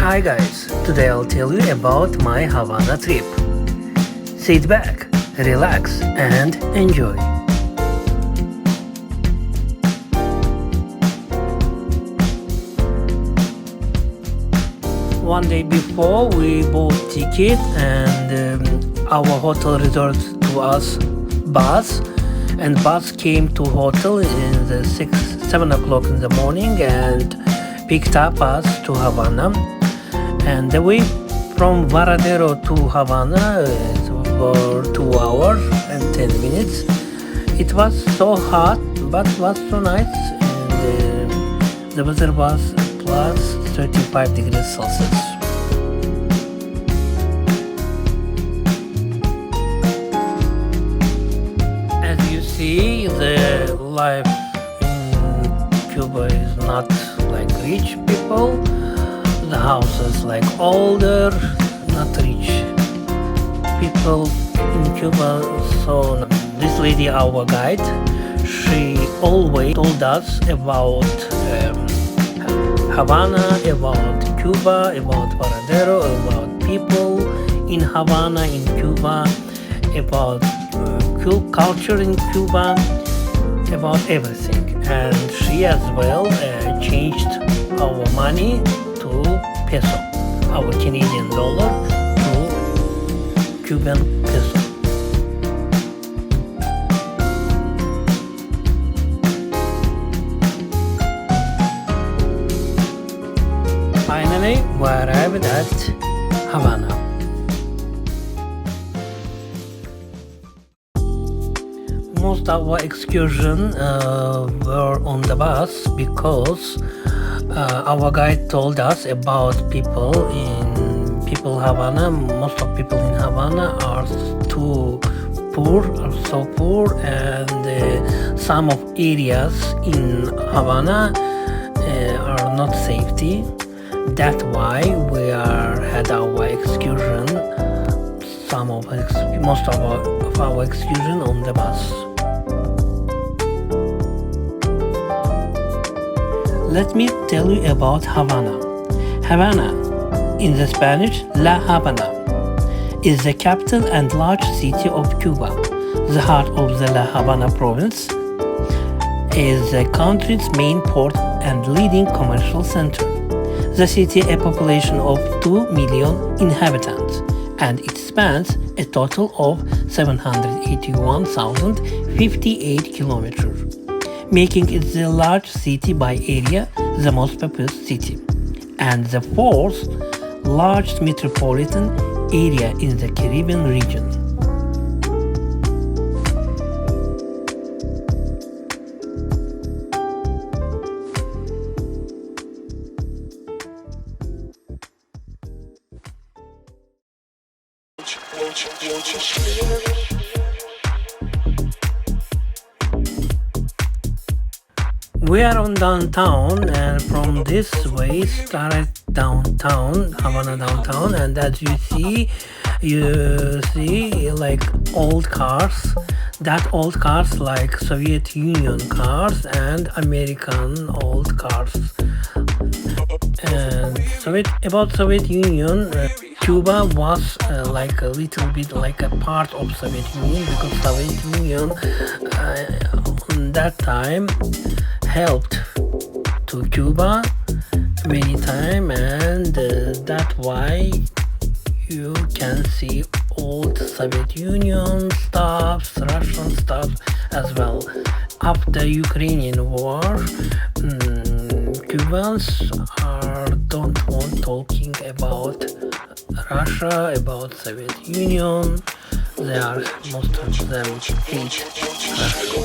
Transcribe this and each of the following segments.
Hi guys, today I'll tell you about my Havana trip. Sit back, relax, and enjoy. One day before, we bought ticket and our hotel reserved to us bus, and bus came to hotel in the 7 o'clock in the morning and picked up us to Havana. And the way from Varadero to Havana is for 2 hours and 10 minutes. It was so hot, but was so nice, and the weather was plus 35 degrees Celsius. As you see, the life in Cuba is not like rich people. The houses like older, not rich people in Cuba. So this lady, our guide, she always told us about Havana, about Cuba, about Varadero, about people in Havana, in Cuba, about culture in Cuba, about everything. And she as well changed our money to peso, our Canadian dollar to Cuban peso. Finally, we arrived at Havana. Most of our excursion were on the bus because our guide told us about people Havana. Most of people in Havana are so poor, and some of areas in Havana are not safety. That's why we had our excursion, most of our excursion on the bus. Let me tell you about Havana. Havana, in the Spanish La Habana, is the capital and large city of Cuba. The heart of the La Habana province is the country's main port and leading commercial center. The city has a population of 2 million inhabitants, and it spans a total of 781,058 kilometers, making it the largest city by area, the most populous city, and the fourth largest metropolitan area in the Caribbean region. We are on downtown, and from this way started downtown, Havana downtown, and as you see like old cars. That old cars like Soviet Union cars and American old cars. And about Soviet Union, Cuba was like a little bit like a part of Soviet Union, because Soviet Union on that time helped to Cuba many times, and that's why you can see old Soviet Union stuff, Russian stuff as well. After Ukrainian war, Cubans don't want talking about Russia, about Soviet Union. Most of them hate Russia.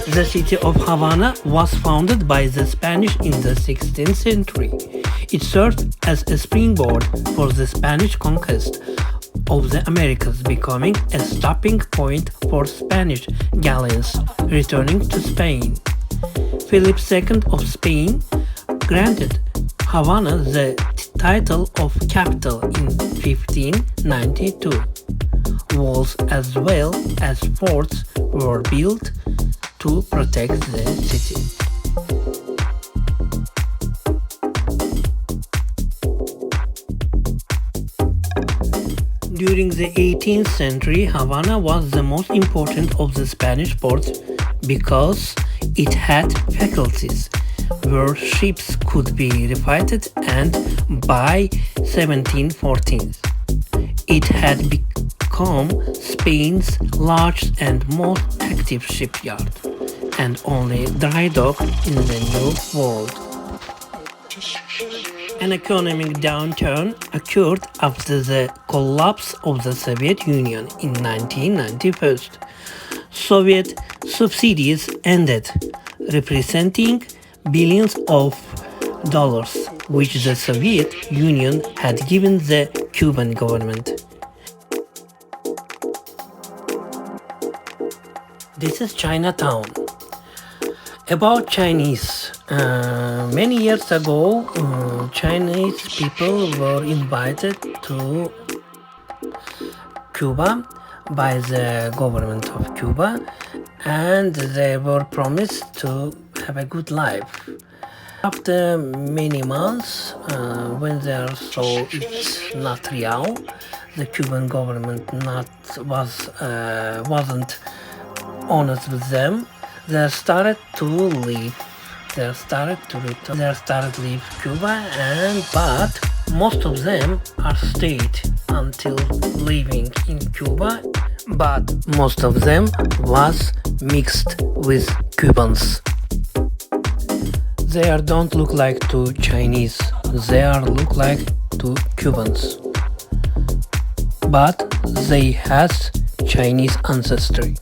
The city of Havana was founded by the Spanish in the 16th century. It served as a springboard for the Spanish conquest of the Americas, becoming a stopping point for Spanish galleons returning to Spain. Philip II of Spain granted Havana the title of capital in 1592. Walls as well as forts were built to protect the city. During the 18th century, Havana was the most important of the Spanish ports because it had facilities where ships could be refitted, and by 1714 it had become Spain's largest and most active shipyard and only dry dock in the New World. An economic downturn occurred after the collapse of the Soviet Union in 1991. Soviet subsidies ended, representing billions of dollars, which the Soviet Union had given the Cuban government. This is Chinatown. About Chinese. Many years ago, Chinese people were invited to Cuba by the government of Cuba, and they were promised to have a good life. After many months, when they saw it's not real, the Cuban government wasn't honest with them. They started to leave. They started to return. They started to leave Cuba, but most of them are stayed until living in Cuba. But most of them was mixed with Cubans. They don't look like to Chinese. They look like to Cubans. But they has Chinese ancestry.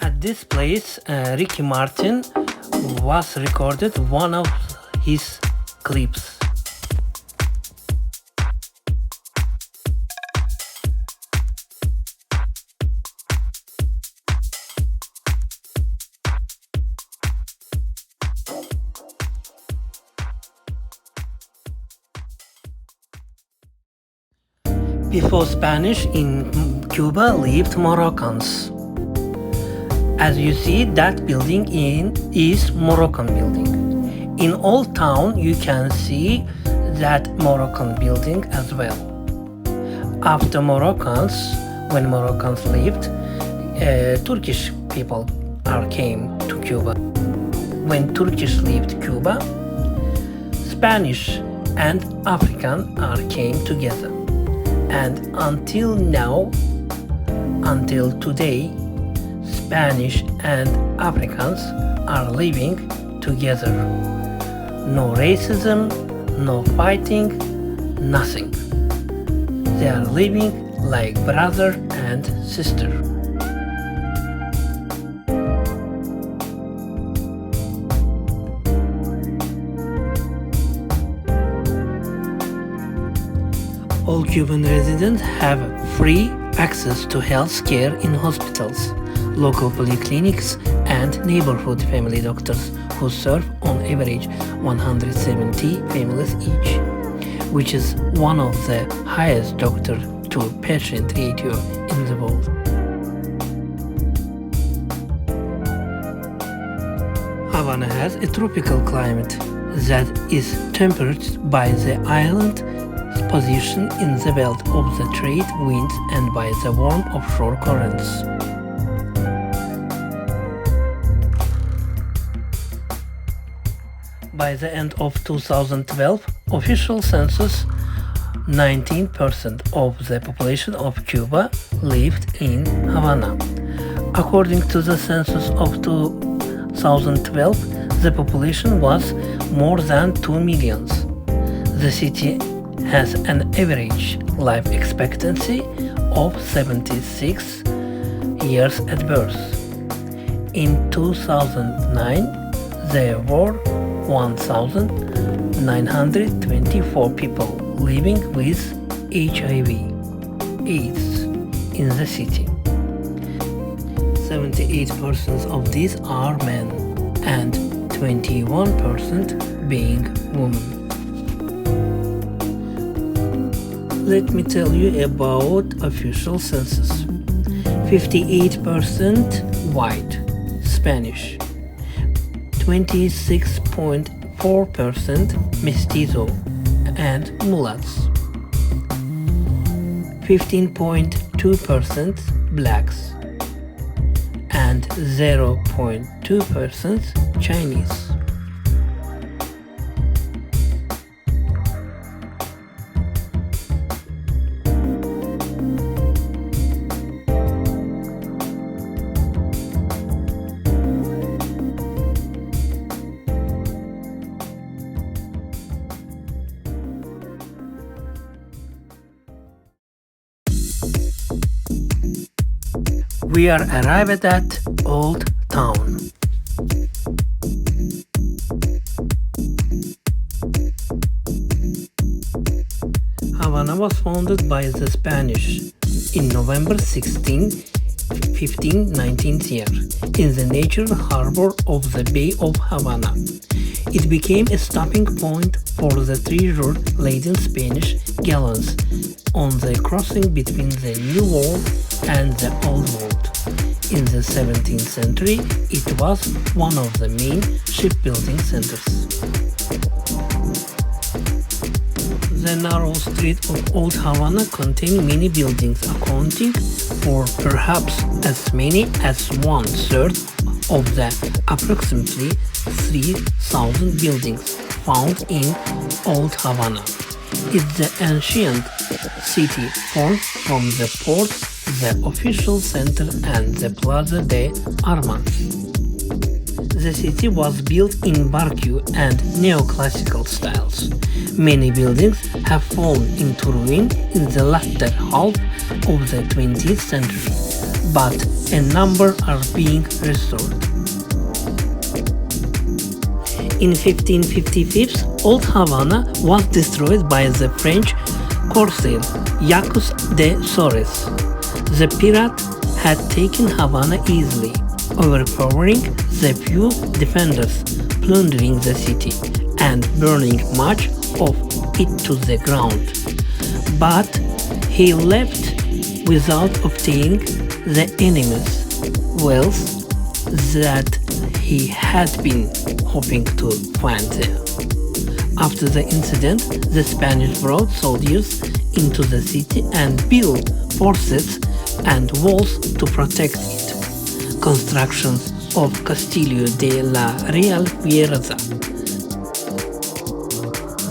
At this place, Ricky Martin was recorded one of his clips. Before Spanish, in Cuba lived Moroccans. As you see, that building is Moroccan building. In Old Town, you can see that Moroccan building as well. After Moroccans, when Moroccans lived, Turkish people came to Cuba. When Turkish left Cuba, Spanish and African came together. And until now, until today, Spanish and Africans are living together. No racism, no fighting, nothing. They are living like brother and sister. All Cuban residents have free access to health care in hospitals, local polyclinics, and neighborhood family doctors who serve on average 170 families each, which is one of the highest doctor to patient ratio in the world. Havana has a tropical climate that is tempered by the island's position in the belt of the trade winds and by the warm offshore currents. By the end of 2012 official census, 19% of the population of Cuba lived in Havana. According to the census of 2012, the population was more than 2 million. The city has an average life expectancy of 76 years at birth. In 2009, there were 1,924 people living with HIV/AIDS in the city. 78% of these are men and 21% being women. Let me tell you about official census. 58% white, Spanish. 26.4% mestizo and mulatts. 15.2% blacks and 0.2% Chinese. We are arrived at Old Town. Havana was founded by the Spanish in November 1519th year in the natural harbor of the Bay of Havana. It became a stopping point for the treasure-laden Spanish galleons on the crossing between the New World and the Old World. In the 17th century, it was one of the main shipbuilding centers. The narrow street of Old Havana contained many buildings, accounting for perhaps as many as 1/3 of the approximately 3,000 buildings found in Old Havana. It's the ancient city formed from the port, the official center, and the Plaza de Armas. The city was built in Baroque and neoclassical styles. Many buildings have fallen into ruin in the latter half of the 20th century, but a number are being restored. In 1555, Old Havana was destroyed by the French corsair Jacques de Sores. The pirate had taken Havana easily, overpowering the few defenders, plundering the city, and burning much of it to the ground. But he left without obtaining the enemy's wealth that he had been hoping to find there. After the incident, the Spanish brought soldiers into the city and built forts and walls to protect it. Constructions of Castillo de la Real Fuerza.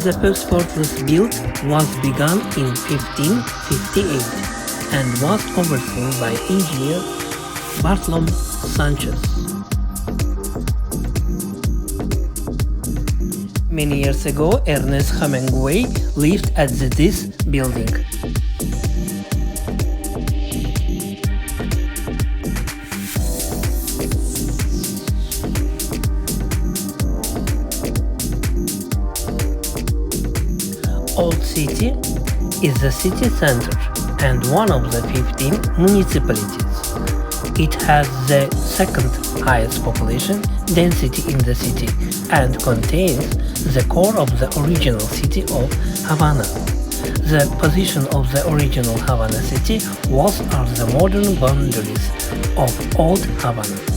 The first fortress built was begun in 1558 and was overseen by engineer Bartolom Sanchez. Many years ago, Ernest Hemingway lived at this building. Old City is the city center and one of the 15 municipalities. It has the second highest population density in the city and contains the core of the original city of Havana. The position of the original Havana city was are the modern boundaries of old Havana.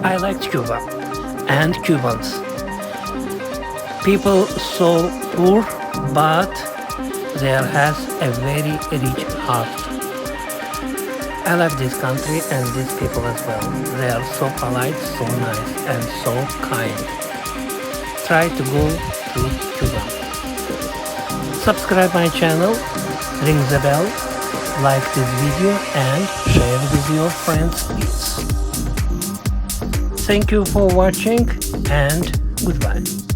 I liked Cuba and Cubans. People so poor, but there has a very rich heart. I like this country and these people as well. They are so polite, so nice, and so kind. Try to go to Cuba. Subscribe my channel, ring the bell, like this video, and share with your friends, please. Thank you for watching and goodbye.